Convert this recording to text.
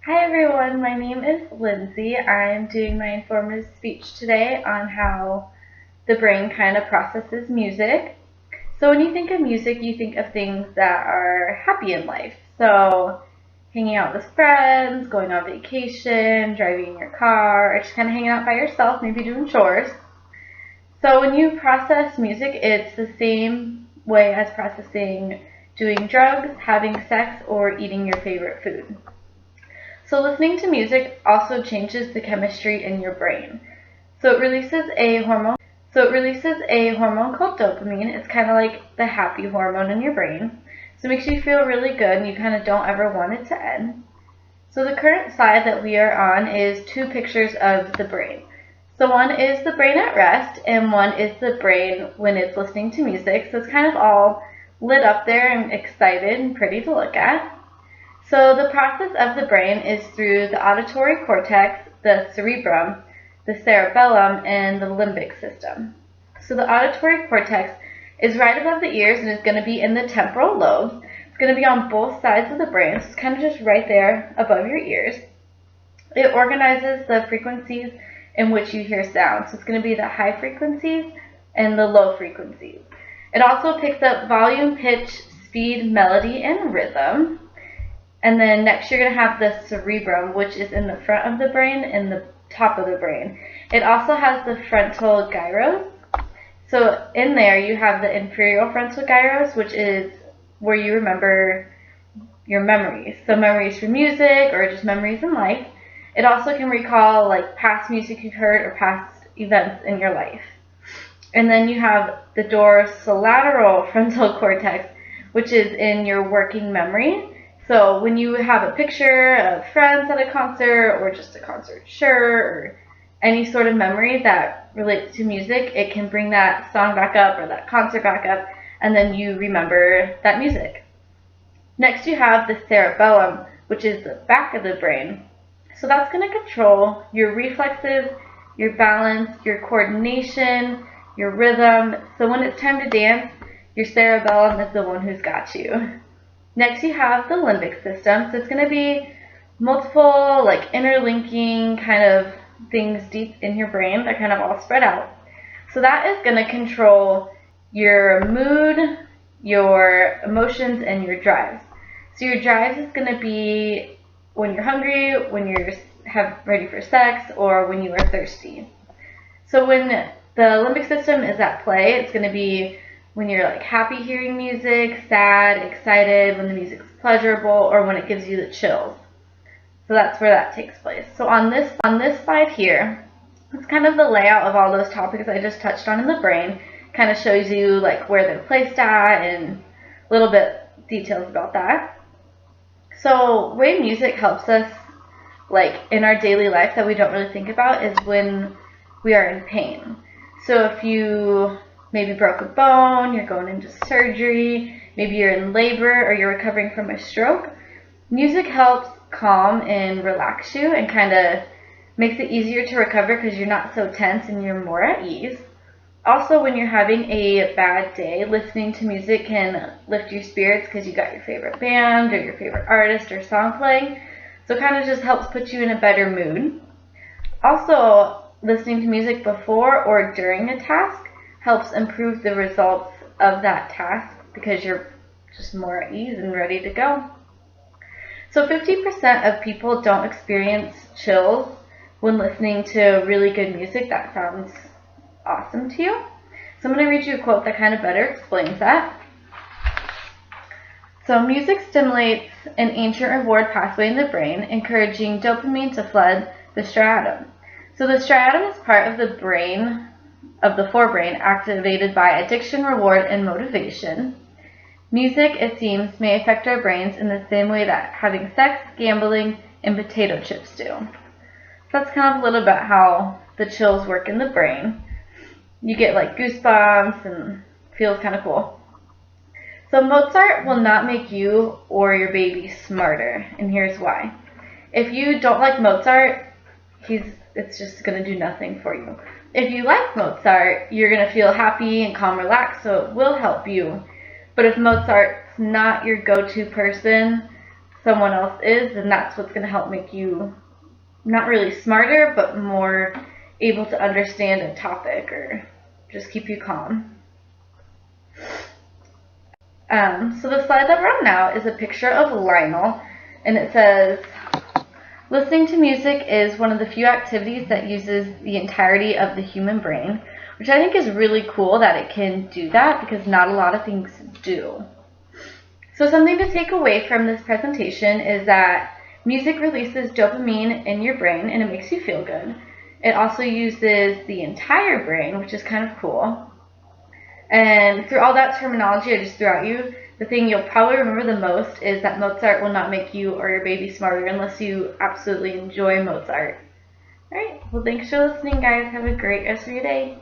Hi everyone, my name is Lindsay. I'm doing my informative speech today on how the brain kind of processes music. So when you think of music, you think of things that are happy in life. So hanging out with friends, going on vacation, driving in your car, or just kind of hanging out by yourself, maybe doing chores. So when you process music, it's the same way as processing doing drugs, having sex, or eating your favorite food. So listening to music also changes the chemistry in your brain. So it releases a hormone. Called dopamine. It's kind of like the happy hormone in your brain. So it makes you feel really good and you kind of don't ever want it to end. So the current slide that we are on is two pictures of the brain. So one is the brain at rest and one is the brain when it's listening to music. So it's kind of all lit up there and excited and pretty to look at. So the process of the brain is through the auditory cortex, the cerebrum, the cerebellum, and the limbic system. So the auditory cortex is right above the ears and is going to be in the temporal lobes. It's going to be on both sides of the brain, so it's kind of just right there above your ears. It organizes the frequencies in which you hear sound. So it's going to be the high frequencies and the low frequencies. It also picks up volume, pitch, speed, melody, and rhythm. And then next you're going to have the cerebrum, which is in the front of the brain and the top of the brain. It also has the frontal gyrus. So in there you have the inferior frontal gyrus, which is where you remember your memories. So memories for music or just memories in life. It also can recall like past music you've heard or past events in your life. And then you have the dorsolateral frontal cortex, which is in your working memory. So when you have a picture of friends at a concert or just a concert shirt or any sort of memory that relates to music, it can bring that song back up or that concert back up, and then you remember that music. Next you have the cerebellum, which is the back of the brain. So that's going to control your reflexes, your balance, your coordination, your rhythm. So when it's time to dance, your cerebellum is the one who's got you. Next you have the limbic system. So it's going to be multiple like interlinking kind of things deep in your brain. They're kind of all spread out. So that is going to control your mood, your emotions, and your drives. So your drives is going to be when you're hungry, when you're ready for sex, or when you are thirsty. So when the limbic system is at play, it's going to be when you're like happy hearing music, sad, excited, when the music's pleasurable, or when it gives you the chills. So that's where that takes place. So on this slide here, it's kind of the layout of all those topics I just touched on in the brain. Kind of shows you like where they're placed at and a little bit details about that. So way music helps us like in our daily life that we don't really think about is when we are in pain. So if you maybe broke a bone, you're going into surgery, maybe you're in labor or you're recovering from a stroke, music helps calm and relax you and kind of makes it easier to recover because you're not so tense and you're more at ease. Also, when you're having a bad day, listening to music can lift your spirits because you got your favorite band or your favorite artist or song playing. So it kind of just helps put you in a better mood. Also, listening to music before or during a task helps improve the results of that task because you're just more at ease and ready to go. So 50% of people don't experience chills when listening to really good music that sounds awesome to you. So I'm going to read you a quote that kind of better explains that. So music stimulates an ancient reward pathway in the brain, encouraging dopamine to flood the striatum. So the striatum is part of the brain, of the forebrain, activated by addiction, reward, and motivation. Music, it seems, may affect our brains in the same way that having sex, gambling, and potato chips do. So that's kind of a little bit how the chills work in the brain. You get like goosebumps and feels kind of cool. So Mozart will not make you or your baby smarter, and here's why. If you don't like Mozart, it's just going to do nothing for you. If you like Mozart, you're going to feel happy and calm, relaxed, so it will help you. But if Mozart's not your go-to person, someone else is, then that's what's going to help make you not really smarter, but more able to understand a topic or just keep you calm. So the slide that we're on now is a picture of Lionel, and it says, listening to music is one of the few activities that uses the entirety of the human brain, which I think is really cool that it can do that because not a lot of things do. So something to take away from this presentation is that music releases dopamine in your brain and it makes you feel good. It also uses the entire brain, which is kind of cool. And through all that terminology I just threw at you, the thing you'll probably remember the most is that Mozart will not make you or your baby smarter unless you absolutely enjoy Mozart. Alright, well thanks for listening guys. Have a great rest of your day.